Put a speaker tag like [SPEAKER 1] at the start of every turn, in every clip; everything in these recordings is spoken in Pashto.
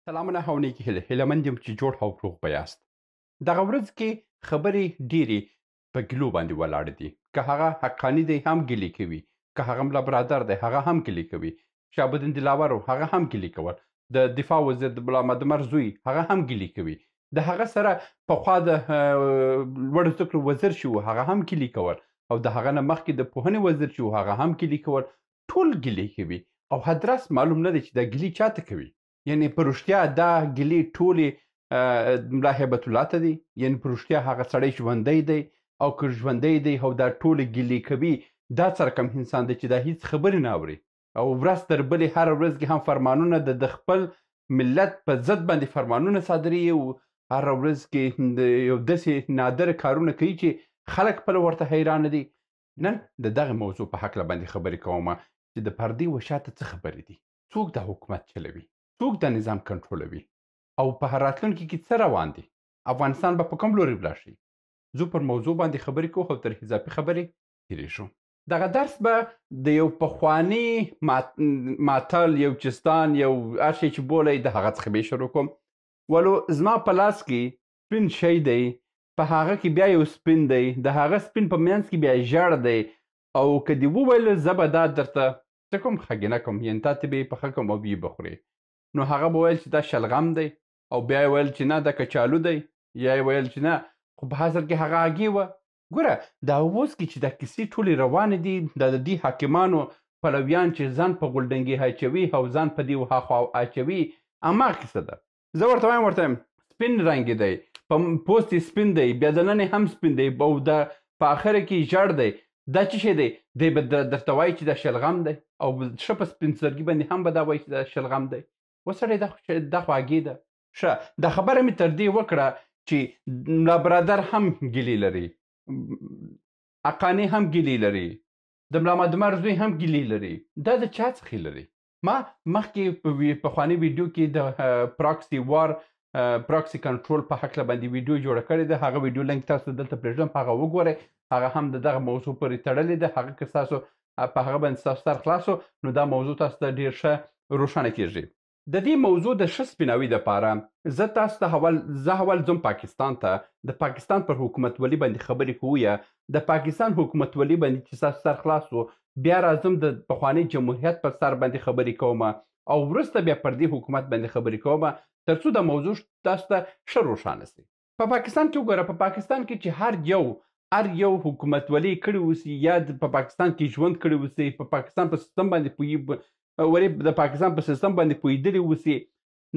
[SPEAKER 1] سلامونه او نیکې هیلې هیلهمند یم چې جوړ او روغ به یاست. دغه ورځ کې خبرې ډېرې په ګیلو باندې ولاړې دي. که هغه حقاني دی هم ګیلې کوي، که هغه ملا برادر دی هغه هم ګیلې کوي، شهابالدین دلاور و هغه هم ګیلې کول، د دفاع وزیر د ملا محمد عمر زوی هغه هم ګیلې کوي، د هغه سره پخوا د لوړو زده کړو وزیر چې و هغه هم ګیلې کول، او د هغه نه مخکې د پوهنې وزیر چې و هغه هم ګیلې کول. ټول ګیلې کوي او حدرس معلوم نه دی چې دا ګیلې چاته کوي. یعنې په رښتیا دا ګیلې ټولې ملا هیبت الله ته دي؟ یعنې په رښتیا هغه سړی ژوندی دی؟ او که ژوندی دی او دا ټولې ګیلې کوي، دا څه رقم انسان دی چې دا هیڅ خبرې نه اوري او ورځ تر بلې هره ورځ کې هم فرمانونه د خپل ملت په ضد باندې فرمانونه صادروي او هره ورځ کې یو داسې نادره کارونه کوي چې خلک خپله ورته حیرانه دي. نن د دغه موضوع په هکله باندې خبرې کومه چې د پردې و شاته څه خبرې دي، څوک دا حکومت چلوي، څوک دا نظام کنټرولوي او په راتلونکي کې څه روان دي، افغانستان به په کوم لوري ولاړ شي. زه پر موضوع باندې خبرې کوم او تر اضافي خبرې تېرېږو. دغه درس به د یو پخواني ماتل، یو چستان، یو هر شی چې بولی د هغه څخه به شروع کوم. ولو زما په لاس کې سپین شی دی، په هغه کې بیا یو سپین دی، د هغه سپین په منځ کې بیا ژړ دی، او که دې وویل زه به دا درته څه کوم ښه کوم، یعنې تا ته به یې پخه کوم او بیا به خورې، نو هغه به ویل چې دا شلغم دی، او بیا یې ویل چې نه دا کچالو دی، یا یې ویل چې نه، خو په اصل کې هغه هګۍ وه. ګوره دا اوس کې چې دا کیسې ټولې روانې دي، دا د دې حاکمانو پلویان چې ځان په غولډنګې اچوي او ځان په دې هاخوا اچوي، هماغه کیسه ده. زه ورته وایم سپین رنګ دی، په پوست یې سپین دی، بیا دننه هم سپین دی، او دا په اخره کې ژړ دی. دا څه شی دی؟ دی به درته وایي چې دا شلغم دی، او ښه په سپین سترګي باندې هم به دا وایي چې دا شلغم دی. وسړی دا خو هګۍ ده. ښه دا خبره مې تر دې وکړه چې ملا برادر هم ګیلې لري، حقاني هم ګیلې لري، د ملا محمد عمر زوی هم ګیلې لري. دا د چا څخه لري؟ ما مخکې په پخواني ویډیو کې د پراکسي وار، پراکسي کنټرول په هکله باندې ویډیو جوړه کړې ده. هغه ویډیو لینک تاسو دلته پرېږدم، هغه وګورئ. هغه هم د دغه موضوع پورې تړلې ده. هغه که ستاسو په هغه باندې ستاسو سر خلاص شو، نو دا موضوع تاسو ته ډېر ښه روښانه کېږي. د دې موضوع د ښه سپیناوي دپاره زه تاسو ته اول ځم پاکستان ته. د پاکستان پر حکومتولي باندې خبرې کوو، یا د پاکستان حکومتولي باندې چې ستاسو سر خلاص شو، بیا راځم د پخواني جمهوریت پر سر باندې خبرې کوم، او وروسته بیا پر دې حکومت باندې خبرې کوم، تر څو د موضوع تاسو ته ښه روښانه شي. په پاکستان کې وګوره، په پاکستان کې چې هر یو حکومتولي کړی اوسي، یا په پاکستان کې ژوند کړی اوسي، په پاکستان په سیستم باندې د پاکستان په سیستم باندې پوهېدلی اوسي،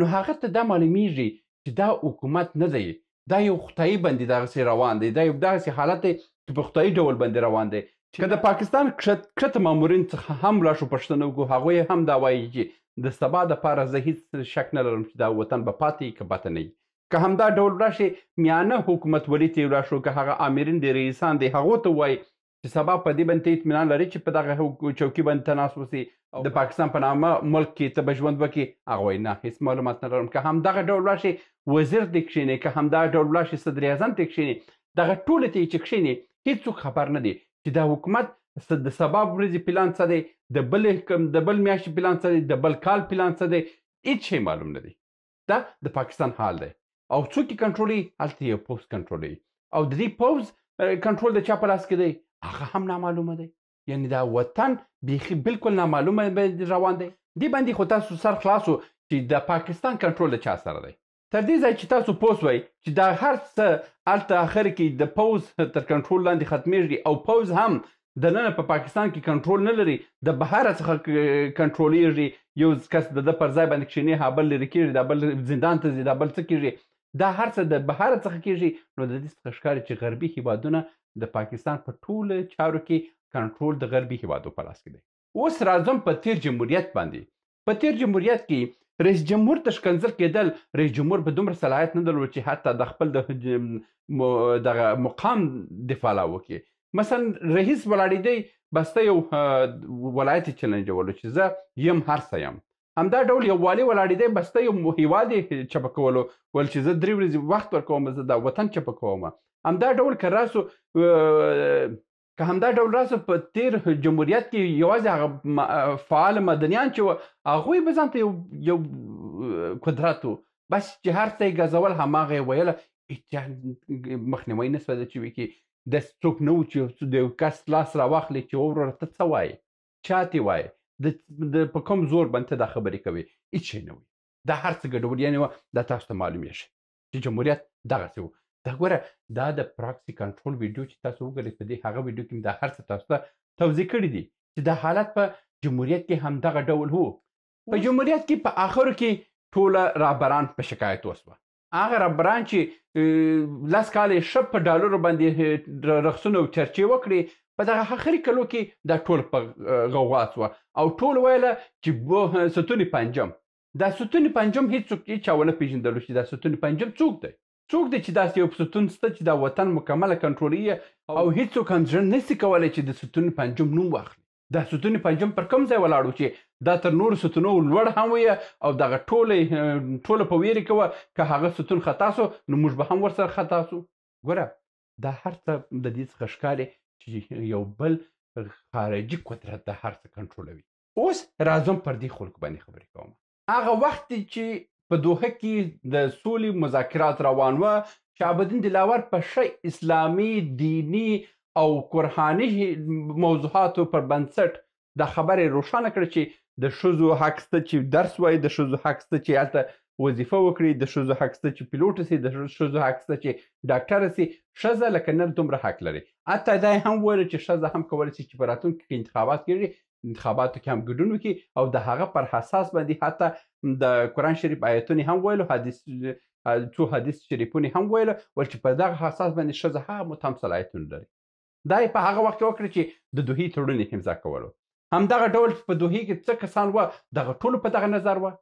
[SPEAKER 1] نو هغه ته دا معلومیږي چې دا حکومت نه دی، دا یو خدایي باندې دغسې روان دی، دا یو دغسې حالت دی چې په خدایي ډول باندې روان دی. که د پاکستان کښته مامورین څخه هم لاړ شو پوښتنه وکړو، هغوی هم دا وایي چې د سبا دپاره زه هېڅ شک نه لرم چې دا وطن به پاتې وي که پاتې نه وي. که همدا ډول راشي میانه حکومتولي ته یې ولاړ شو، که هغه آمرین دی، رئیسان دی، هغو ته ووایي چې سبا په دې باندې ته اطمینان لري چې په دغه چوکۍ باندې ته ناست اوسې او د پاکستان په نامه ملک کې ته به ژوند وکړې، هغه وایي نه، هېڅ معلومات نه لرم. که همدغه ډول راشي وزیر دې کښېني، که همدغه ډول راشي صدر اعظم دې کښېني، دغه ټولې ته یې چې کښېني، هېڅوک خبر نه دی چې دا حکومت د سبا ورځې پلان څه دی، د بل میاشتې پلان څه دی، د بل کال پلان څه دی، هېڅ شی معلوم نه دی. دا د پاکستان حال دی. او څوک یې کنټرولوي؟ هلته یو پوځ کنټرولوي، او د دې پوځ کنټرول د چا په لاس کې دی؟ هغه هم نامعلومه دی. یعنې دا وطن بیخي بالکل نامعلومه روان دی. دې باندې خو تاسو سر خلاص و چې د پاکستان کنټرول د چا سره دی. تر دې ځای چې تاسو پوه شوئ چې دا هر څه هلته اخر کې د پوځ تر کنټرول لاندې ختمیږي، او پوځ هم دننه په پاکستان کې کنټرول نه لري، د بهره څخه کنټرولیږي. یو کس د ده پر ځای باندې کښېني، هغه بل لرې کېږي، دا بل زندان ته ځي، دا بل څه کېږي، دا هر څه د بهره څخه کېږي. نو د دې څخه ښکاري چې غربي هېوادونه د پاکستان په ټولو چارو کې کنټرول د غربي هېوادو په لاس کې دی. اوس راځم په تیر جمهوریت باندې. په تیر جمهوریت کې رئیس جمهور ته ښکنځل کېدل، رئیس جمهور به دومره صلاحیت نه درلود چې حتی د خپل دغه مقام دفاع وکړي. مثلا رئیس ولاړېدی، بسته یو ولایت یې چلنجولو چې زه یم هر څه یم. همدا ډول یو والي ولاړېدی، بسته یو هېواد یې چپه کولو، ویل چې زه 3 ورځې وخت ورکوم، زه دا وطن چپه کوم. همدا ډول که همدا ډول راسو په تیر جمهوریت کې یوازې هغه فعال مدنیان چې وو، هغوی به ځان ته یو قدرت و بس چې هر څه یې ګزول هماغه یې ویله هېچا مخنیوی نه سوه چې وکړي داسې څوک نه و چې د یو کس لاس راواخلي چې وروره ته څه وایې چا ته وایې په کوم زور باندې ته دا خبرې کوې هېڅ شی نه وي دا هر څه ګډوډیانې وه دا تاسو ته معلومیږي چې جمهوریت دغسې و دا ګوره دا د پراکسي کنټرول ویډیو چې تاسو وګورئ په دې هغه ویډیو کې دا هر څه تاسو ته توضیح کړي دي چې دا حالت په جمهوریت کې هم دغه ډول وو په جمهوریت کې په آخرو کې ټوله رهبران په شکایت وسوه هغه رهبران چې 10 کاله یې ښه په ډالرو باندې رقصونه او چرچې وکړې په دغه آخري کلو کې دا ټول په غوغا سوه او ټول ویله چې ستون پنجم دا ستون پنجم هېڅوک چا ونه پېژندلو چې دا ستون پنجم څوک دی څوک دی چې داسې یو ستون شته چې دا وطن مکمله کنټرولوي او هېڅوک هم زړه نسي کولی چې د ستون پنجم نوم واخلي دا ستون پنجم پر کوم ځای ولاړ و چې دا تر نورو ستونو لوړ هم وي او دغه ټوله په ویرې کوه که هغه ستون خطا سو نو موږ به هم ورسره خطا سو ګوره دا هر څه د دې څخه ښکاري چې یو بل خارجي قدرت دا هر څه کنټرولوي اوس راځم پر دې خلکو باندې خبرې کوم هغه وخت چې په دوحه کې د سولې مذاکرات روان وه شهابالدین دلاور په ښه اسلامي دیني او قرآني موضوعاتو پر بنسټ دا خبرې روښانه کړه چې د ښځو حق شته چې درس وایي د ښځو حق شته چې هلته وظیفه وکړي د ښځو حق شته چې پیلوټ شي د ښځو حق شته چې ډاکټره شي ښځه لکه نر دومره حق لري حتی دا یې هم وویل چې ښځه هم کولی شي چې په راتلونکي کې انتخابات کېږي انتخاباتو کې هم ګډون وکړي او د هغه پر اساس باندې حتی د قرآن شریف آیتونه هم ویلو څو حدیث شریفونه هم ویلو ول چې په دغه اساس باندې ښځه هغه متهم صلاحیتونه لري دا یې په هغه وخت کې وکړه چې د دوحې تړون یې امضا کولو همدغه ډول په دوحې کې څه کسان وه دغه ټولو په دغه نظر وه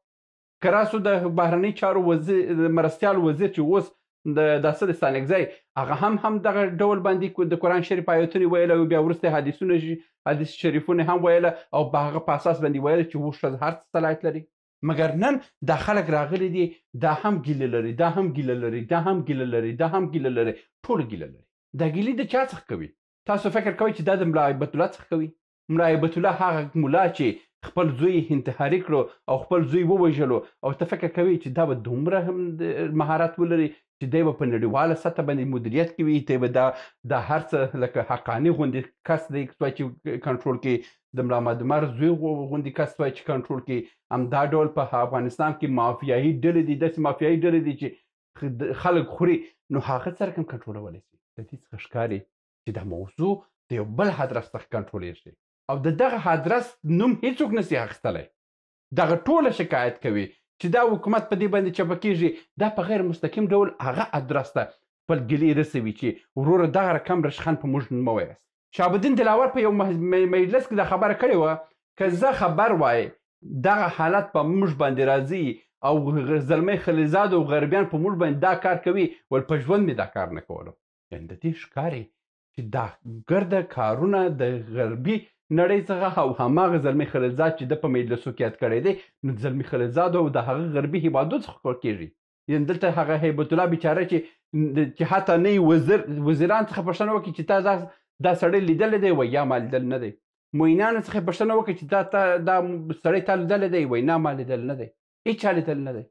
[SPEAKER 1] که راسو د بهرنۍ چارو مرستیال وزیر چې اوس د اسد ستانکزی هغه هم دغه ډول باندې د قرآن شریف آیتونه ویله او بیا وروسته حدیث شریفونه هم ویله او په هغه په اساس باندې ویله چې اوس ښځه هر څه صلاحیت لري مګر نن دا خلک راغلي دي دا هم ګیله لري دا هم ګیله لري دا هم ګیله لري دا هم ګیله لري ټول ګیله لري دا ګیلې د چا څخه کوي تاسو فکر کوئ چې دا د ملا هیبت الله څخه کوي ملا هیبت الله هغه ملا چې خپل زوی انتحاري کړو او خپل زوی ووژلو او ته فکر کوي چې دا به دومره هم مهارت ولري چې دی به په نړیواله سطح باندې مدیریت کوي دی به دا هر څه لکه حقاني غوندې کس دی چې کنټرول کړي د ملا محمد عمر زوی غوندې کس وای چې کنټرول کړي همدا ډول په افغانستان کې مافیایي ډلې دي داسې مافیایي ډلې دي چې خلک خوري نو هغه څرنګه هم کنټرولولی شي د دې څخه ښکاري چې دا موضوع د یو بل هدرس څخه کنټرولېږي او د دغه هدرس نوم هیڅوک نشي اخیستلی دغه ټوله شکایت کوي چې دا حکومت په دې باندې چپه کېږي دا په غیر مستقیم ډول هغه ادرس ته خپل ګیلې رسوي چې وروره دغه رقم رشخان په موږ مه وایاست شهابالدین دلاور په یو مجلس کې دا خبره کړې وه که زه خبر وای دغه حالت په موږ باندې راځي او زلمی خلیزاد او غربیان په موږ باندې دا کار کوي ول په ژوند مې دا کار نه کولو یعنې د دې ښکاري چې دا ګرده کارونه د غربي نړۍ څخه او هماغه زلمی خلیزاد چې د په مجلسو کې یاد کړی دی نو زلمی خلیزاد او د هغه غربي هیوادو څخه کېږي یعنې دلته هغه هیبت الله بیچاره چې حتی نه وزیران څخه پوښتنه وکړي چې تا دا سړی لیدلی دی وایي یا ما لیدل نه دی موینانو څخه پوښتنه وکړي چې دا سړی تا لیدلی دی وایي نه ما لیدل نه دی هېچا لیدل نه دی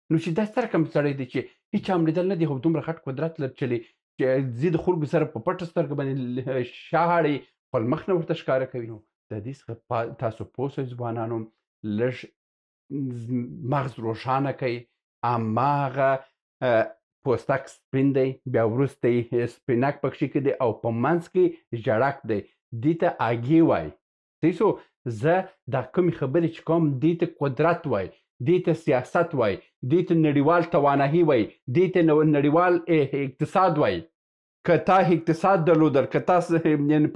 [SPEAKER 1] نو چې دا ستر کوم سړی دی چې هېچا هم لیدل نه دی خو دومره غټ قدرت لري چې ځي د خلکو سره په پټه سترګه باندې شاهړي خپل مخ نه ورته ښکاره کوي نو د دې څخه تاسو پوه شئ ځوانانو لږ مغز روښانه کوي هماغه پوستک سپین دی بیا وروسته یې سپینک پکښې کې دی او په منځ کې ژړک دی دې ته اګې وایي صحیح شو زه دا کومې خبرې چې کوم دې ته قدرت وایي دې ته سیاست وایي دې ته نړیوال توانایي وایي دې ته نړیوال اقتصاد وایي که تا اقتصاد درلودل که تاسو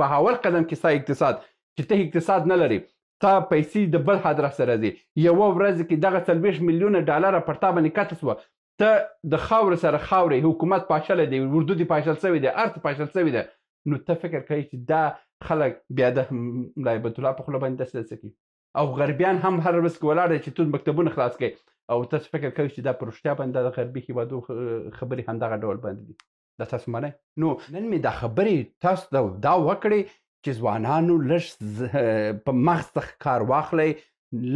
[SPEAKER 1] په اول قدم کې ستا اقتصاد چې ته اقتصاد نه لري تا پیسې د بل هدرس سره ځي یوه ورځ کې دغه 40 میلیونه ډالره پر تا باندې کته سوه ته د خاورې سره خاورې حکومت پاشلی دی اردو دې پاشل شوی دی هر څه پاشل شوی دی نو ته فکر کوي چې دا خلک بیا د ملا هیبت الله په خوله باندې داسې څه کوي او غربیان هم هر ورځ کې ولاړ دی چې ټول مکتبونه خلاص کړي او تاسو فکر کوئ چې دا په رښتیا باندې د غربي هېوادو خبرې همدغه ډول باندې دي دا تاسو منئ نو نن مې دا خبرې تاسو ته دا وکړې چې ځوانانو لږ په مغز څخه کار واخلئ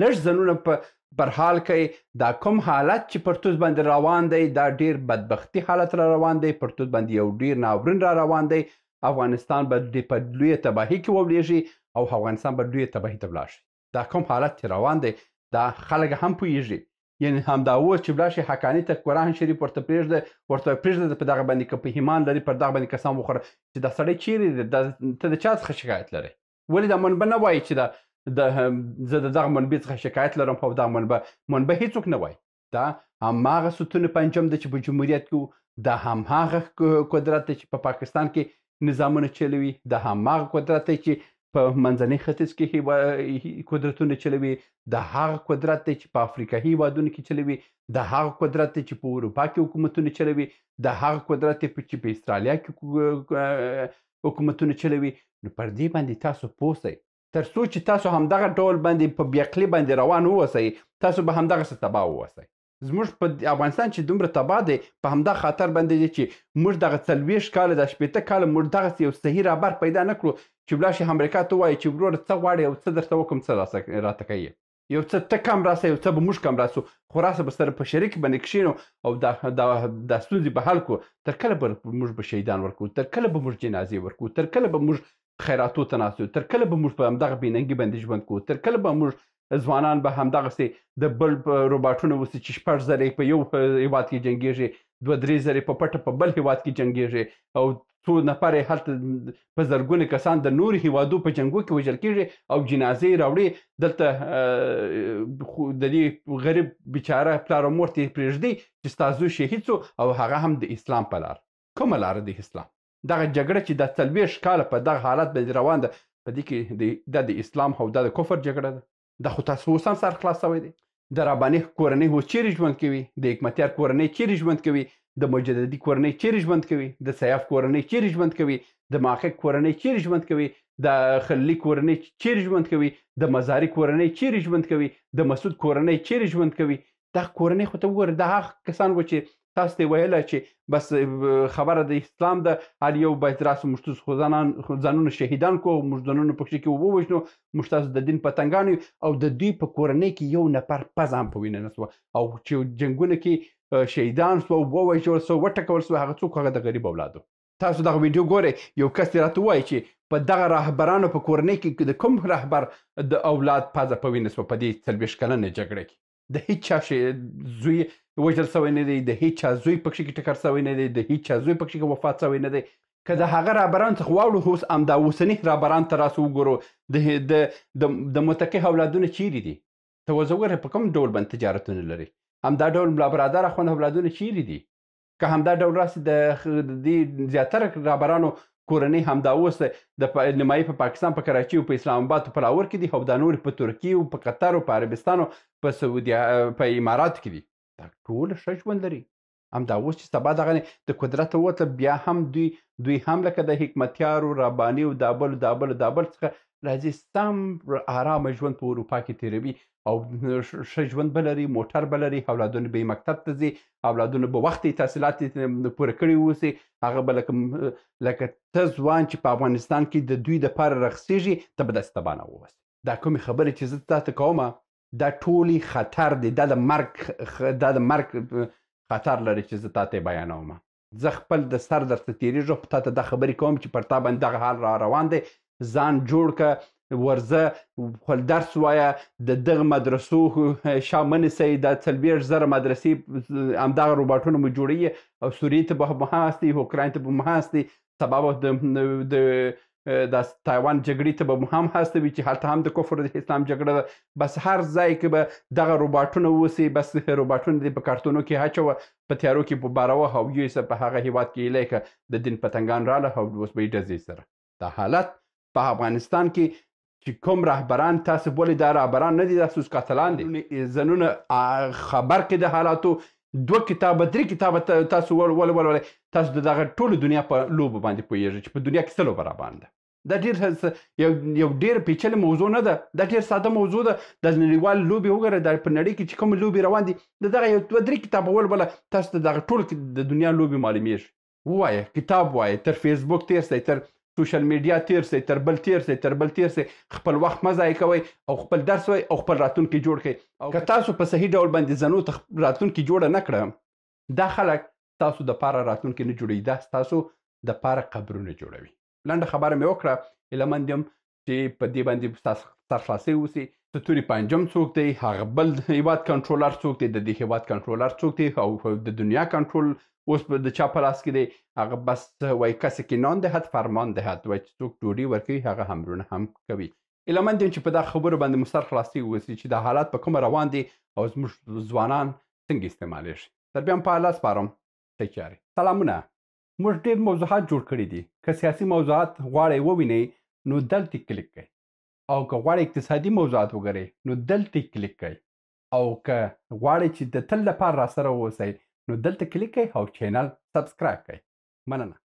[SPEAKER 1] لږ ځانونه په پر حال کې دا کوم حالت چې پرتوس باندې روان دی دا ډیر بدبختی حالت را روان دی پرتوس باندې یو ډیر ناورین را روان دی افغانستان به په لویه تباهي کې وولېږي او افغانستان به لویه تباهي ته ولاړ شي دا کوم حالت چې روان دی دا خلک هم پوهېږي یعنی همدا اوس چې ولاړ شي حقاني ته قرآن شریف ورته پرېږده په دغه باندې که په ایمان لري پر دغه باندې قسم وخوره چې دا سړی چیرې دی ته د چا څخه شکایت لرې ولې دا منبه نه وایي چې زه د دغه منبع څخه شکایت لرم او دغه منبع هیڅوک نه وایي دا هماغه ستون پنجم دی چې په جمهوریت کې دا هماغه قدرت دی چې په پاکستان کې نظامونه چلوي دا هماغه قدرت دی چې په منځني ختیځ کې قدرتونه چلوي دا هغه قدرت دی چې په افریقایي هیوادونو کې چلوي دا هغه قدرت دی چې په اروپا کې حکومتونه چلوي دا هغه قدرت دی چې په استرالیا کې حکومتونه چلوي نو پر دې باندې تاسو پوه سئ تر څو چې تاسو همدغه ډول باندې په بیعقلي باندې روان واوسئ تاسو به همدغسې تباه واوسئ زموږ په افغانستان چې دومره تباه دی په همدغه خاطر باندې دی چې موږ دغه 40 کاله د 80 کاله موږ دغسې یو صحیح رهبر پیدا نه کړو چې ولاړ شي امریکا ته ووایي چې وروره څه غواړې او څه درته وکړم څه راته کوي یو څه ته کم راسه یو څه به موږ کم راسو خو راسه به سره په شریک باندې کښېنو او دا ستونزې به حل کړو تر کله به موږ به شهیدان ورکړو تر کله به موږ جنازې ورکړو تر کله به موږ خیراتو ته ناست تر کله به موږ په همدغه بېننګي باندې ژوند کوو تر کله به موږ ځوانان به همدغسې د بل روباټونه اوسي چې 6 زره په یو هیواد کې جنګېږي 2-3 زره په پټه په بل هیواد کې جنګېږي او څو نفر یې هلته په زرګونه کسان د نورو هیوادو په جنګو کې وژل کېږي او جنازې راوړي دلته د دې غریب بیچاره پلار او مور ته یې پرېږدي چې ستا زوی شهید سو او هغه هم د اسلام په لار کومه لاره د اسلام دغه جګړه چې د 40 کاله په دغه حالت باندې روان ده په دې کې دا د اسلام او د کفر جګړه ده دا خو تاسو اوس هم سر خلاص شوی دی د رباني کورنۍ اوس چیرې ژوند کوي د حکمتیار کورنۍ چیرې ژوند کوي د مجددي کورنۍ چیرې ژوند کوي د سیاف کورنۍ چیرې ژوند کوي د محقق کورنۍ چیرې ژوند کوي د خلیلي کورنۍ چیرې ژوند کوي د مزاري کورنۍ چیرې ژوند کوي د مسعود کورنۍ چیرې ژوند کوي دا کورنۍ خو ته وګوره دا هغه کسان و چې تاسو ته ویله چې بس خبره د اسلام ده هر یو باید راسو موږ تاسو ځانونه شهیدان کو موږ ځانونه په کښې کې ووژنو موږ تاسو د دین پتنګان او د دوی په کورنۍ کې یو نفر پزه هم په وینه نه سوه او چې جنګونه کې شهیدان سوه ووژل سوه وټکول سوه هغه څوک هغه د غریب اولادو تاسو دغه ویډیو ګورئ یو کس راته ووایي چې په دغه رهبرانو په کورنۍ کې د کوم رهبر د اولاد پزه په وینه سوه په دې 40 کلنې جګړه کې د هیڅ چا زوی وژل سوی نه دی د هیڅ چا زوی په کښې کې ټکر سوی نه دی د هیڅ چا زوی په کښې کې وفات سوی نه دی که د هغه رهبرانو څخه واوړو اوس همدا اوسني رهبرانو ته راسو وګورو د متقي اولادونه چیرې دي ته اوس وګوره په کوم ډول باندې تجارتونه لري همدا ډول ملا برادر اخوند اولادونه چیرې دي که همدا ډول راسي د دې زیاتره رهبرانو کورنۍ همدا اوس د نیمایي په پاکستان په کراچي او په اسلام آباد او په لاهور کې دي او دا نور په ترکیې او په قطر او په عربستان او په سعودي په اماراتو کې دي دا ټول ښه ژوند لري همدا اوس چې سبا دغه د قدرت ووتله بیا هم دوی هم لکه د حکمتیارو رباني او دا بل څخه راځي سم ارامه ژوند په اروپا کې تېروي او ښه ژوند به لري موټر به لري اولادونه به یې مکتب ته ځي اولادونه به وخت یې تحصیلات یې پوره کړي اوسي هغه به لکه ته ځوان چې په افغانستان کې د دوی دپاره رخصېږي ته به داسې تباه نه ووسې دا کومې خبرې چې زه تاته کومه دا ټولې خطر دی دا د مرګ خطر لري چې زه تاته یې بیانوم زه خپل د سر درته تېرېږم په تاته دا خبرې کوم چې پر تا باندې دغه حال را روان دی ځان جوړ که ورځه خپل درس وایه د دغه مدرسو شا منیسئ دا 40,000 مدرسې همدغه روباټونه مو جوړوي او سوریې ته به محاستئ اوکراین ته به محاستئ سبا به د تایوان جګړې ته به هم هستوي چې هلته هم د کفر د اسلام جګړه ده بس هر ځای کې به دغه روباټونه اوسي بس روباټونه دې په کارتونو کې اچوه په تیارو کې به باروه او یو په هغه هیواد کې ایلی که د دین پتنګان راله او اوس به یې ډزې سره دا حالت په افغانستان کې چې کوم رهبران تاسو بولئ دا رهبران نه دي دا سوس قاتلان دي ځانونه خبر کې د حالاتو 2 کتابه 3 کتابه تاسو ولولئ تاسو د دغه ټولو دنیا په لوبو باندې پوهېږئ چې په دنیا کې څه لوبه راباندې دا ډېر یو ډېر پیچلې موضوع نه ده دا ډېر ساده موضوع ده د نړیوال لوبې وګوره دا په نړۍ کې چې کومې لوبې روان دي د دغه یو 2-3 کتابه ولوله تاسو ته دغه ټول د دنیا لوبې معلومېږي ووایه کتاب وایه تر فیسبوک تېر سئ تر سوشل میډیا تیر سي، تر بل تیر سي، خپل وخت مه ضایع کوئ او خپل درس وای او خپل راتلونکی جوړ کړئ. او که تاسو په صحیح ډول باندې زنو راتلونکی جوړه نه کړه، دا خلک تاسو د پاره راتلونکی نه جوړوي، دا تاسو د پاره قبرونه جوړوي. لنډه خبره مې وکړه. هیله مند یم چې په دې باندې ستاسو سرخلاصي وسي. ستوري پنجم څوک دی، هغه بل هیواد کنټرولر څوک دی، د دې هیواد کنټرولر څوک دی او د دنیا کنټرول اوس په د چا په لاس کې دی. هغه بس وایي کسی که نان دهد فرمان دهد، وایي چې څوک ډوډۍ ورکوي هغه امرونه هم کوي. هیله مند یم چې په دا خبرو باندې مو سرخلاصي وسي چې دا حالات په کومه روان دي او زموږ ځوانان څنګه استعمالیږي. تر بیا هم په الله سپارم. تکیاري سلامونه. موږ ډېر موضوعات جوړ کړي دي. که سیاسي موضوعات غواړئ ووینئ نو دلته کلیک کړئ، او که غواړئ اقتصادي موضوعات وګورئ نو دلته کلیک کړئ، او که غواړئ چې د تل لپاره راسره واوسئ نو دلته کلیک کړئ او چینل سبسکرایب کړئ. مننه.